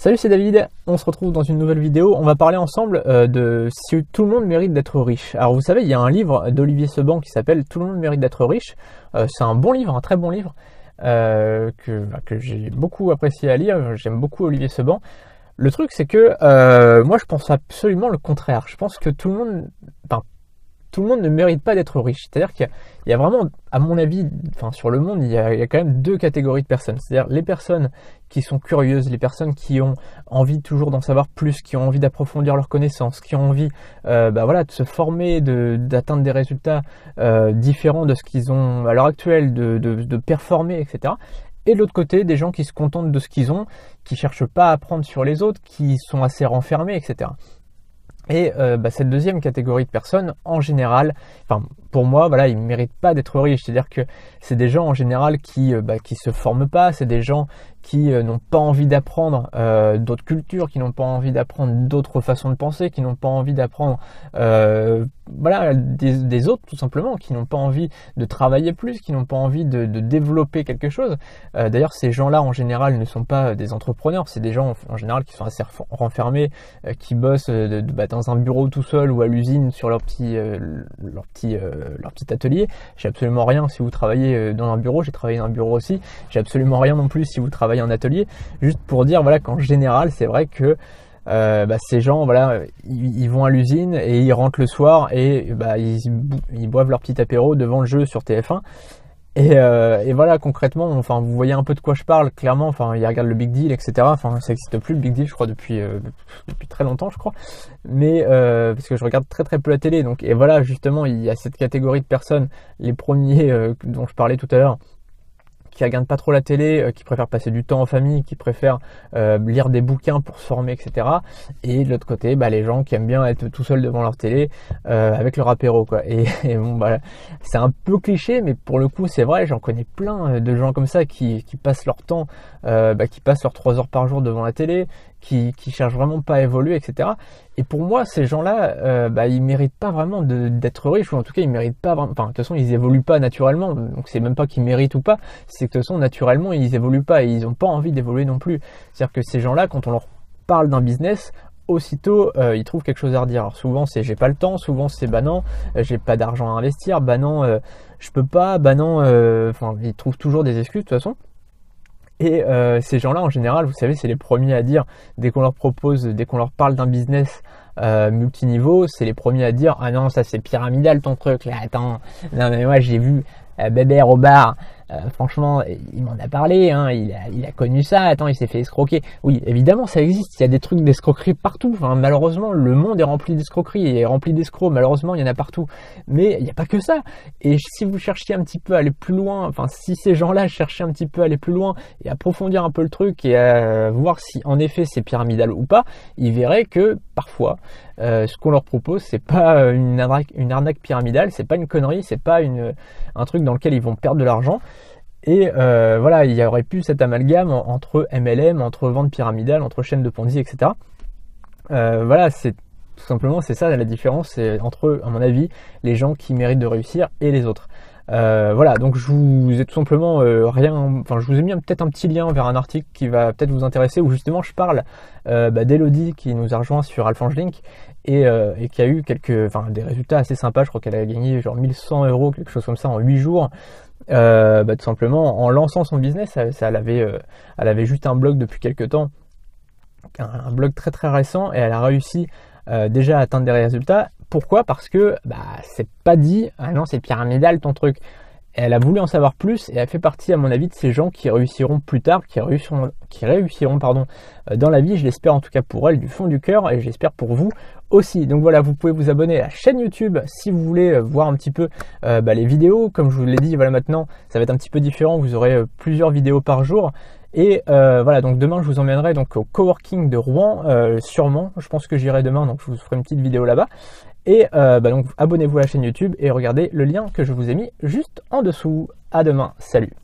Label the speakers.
Speaker 1: Salut, c'est David, on se retrouve dans une nouvelle vidéo. On va parler ensemble de si tout le monde mérite d'être riche. Alors vous savez, il y a un livre d'Olivier Seban qui s'appelle Tout le monde mérite d'être riche. C'est un bon livre, un très bon livre que j'ai beaucoup apprécié à lire. J'aime beaucoup Olivier Seban. Le truc c'est que moi je pense absolument le contraire. Je pense que tout le monde ne mérite pas d'être riche. C'est-à-dire qu'il y a vraiment, à mon avis, sur le monde, il y a quand même deux catégories de personnes. C'est-à-dire les personnes qui sont curieuses, les personnes qui ont envie toujours d'en savoir plus, qui ont envie d'approfondir leurs connaissances, qui ont envie de se former, d'atteindre des résultats différents de ce qu'ils ont à l'heure actuelle, de performer, etc. Et de l'autre côté, des gens qui se contentent de ce qu'ils ont, qui ne cherchent pas à apprendre sur les autres, qui sont assez renfermés, etc. Et cette deuxième catégorie de personnes, en général, pour moi, ils ne méritent pas d'être riches. C'est-à-dire que c'est des gens en général qui se forment pas, c'est des gens qui n'ont pas envie d'apprendre d'autres cultures, qui n'ont pas envie d'apprendre d'autres façons de penser, qui n'ont pas envie d'apprendre des autres tout simplement, qui n'ont pas envie de travailler plus, qui n'ont pas envie de développer quelque chose. D'ailleurs, ces gens-là en général ne sont pas des entrepreneurs, c'est des gens en général qui sont assez renfermés, qui bossent dans un bureau tout seul ou à l'usine sur leur petit atelier. J'ai absolument rien si vous travaillez dans un bureau, j'ai travaillé dans un bureau aussi, j'ai absolument rien non plus si vous travaillez en atelier, juste pour dire qu'en général c'est vrai que ces gens ils vont à l'usine et ils rentrent le soir et ils boivent leur petit apéro devant le jeu sur TF1 et voilà, concrètement, vous voyez un peu de quoi je parle. Clairement, ils regardent le Big Deal, etc. Ça n'existe plus le Big Deal, je crois, depuis très longtemps, je crois, mais parce que je regarde très très peu la télé, donc. Et voilà, justement, il y a cette catégorie de personnes, les premiers dont je parlais tout à l'heure, qui regardent pas trop la télé, qui préfèrent passer du temps en famille, qui préfèrent lire des bouquins pour se former, etc. Et de l'autre côté, les gens qui aiment bien être tout seuls devant leur télé avec leur apéro, quoi. Et c'est un peu cliché, mais pour le coup, c'est vrai. J'en connais plein de gens comme ça qui passent leur temps, qui passent leurs 3 heures par jour devant la télé, qui cherchent vraiment pas à évoluer, etc. Et pour moi, ces gens-là, ils méritent pas vraiment d'être riches, ou en tout cas, ils méritent pas vraiment. De toute façon, ils évoluent pas naturellement. Donc, c'est même pas qu'ils méritent ou pas. C'est que de toute façon, naturellement, ils évoluent pas et ils ont pas envie d'évoluer non plus. C'est-à-dire que ces gens-là, quand on leur parle d'un business, aussitôt, ils trouvent quelque chose à redire. Alors souvent, c'est j'ai pas le temps. Souvent, c'est non, j'ai pas d'argent à investir. Non, je peux pas. Non, ils trouvent toujours des excuses de toute façon. Et ces gens-là, en général, vous savez, c'est les premiers à dire, dès qu'on leur parle d'un business multiniveau, c'est les premiers à dire « Ah non, ça c'est pyramidal ton truc, là, attends, non mais moi j'ai vu Bébert au bar, franchement, il m'en a parlé, hein, il a connu ça, attends, il s'est fait escroquer. » Oui, évidemment, ça existe, il y a des trucs d'escroquerie partout, malheureusement, le monde est rempli d'escroqueries, et rempli d'escrocs, malheureusement, il y en a partout. Mais il n'y a pas que ça. Et si vous cherchiez un petit peu à aller plus loin, si ces gens-là cherchaient un petit peu à aller plus loin, et approfondir un peu le truc, et à voir si en effet c'est pyramidal ou pas, ils verraient que parfois, ce qu'on leur propose, c'est pas une arnaque pyramidale, c'est pas une connerie, c'est pas un truc dans lequel ils vont perdre de l'argent. Et il y aurait plus cet amalgame entre MLM, entre vente pyramidale, entre chaîne de Ponzi, etc. C'est tout simplement c'est ça la différence, c'est entre, à mon avis, les gens qui méritent de réussir et les autres. Donc je vous ai tout simplement je vous ai mis peut-être un petit lien vers un article qui va peut-être vous intéresser, où justement je parle d'Elodie qui nous a rejoint sur AlphaNge et qui a eu des résultats assez sympas. Je crois qu'elle a gagné genre 1100 €, quelque chose comme ça, en 8 jours. Tout simplement en lançant son business. Elle avait juste un blog depuis quelques temps, un blog très très récent, et elle a réussi déjà à atteindre des résultats. Pourquoi ? Parce que c'est pas dit « Ah non, c'est pyramidal ton truc ». Elle a voulu en savoir plus, et elle fait partie, à mon avis, de ces gens qui réussiront plus tard, qui réussiront dans la vie. Je l'espère en tout cas pour elle, du fond du cœur, et j'espère pour vous aussi. Donc voilà, vous pouvez vous abonner à la chaîne YouTube si vous voulez voir un petit peu les vidéos. Comme je vous l'ai dit, maintenant ça va être un petit peu différent, vous aurez plusieurs vidéos par jour. Et donc demain je vous emmènerai donc au coworking de Rouen, sûrement, je pense que j'irai demain, donc je vous ferai une petite vidéo là-bas. Et donc abonnez-vous à la chaîne YouTube et regardez le lien que je vous ai mis juste en dessous. À demain, salut.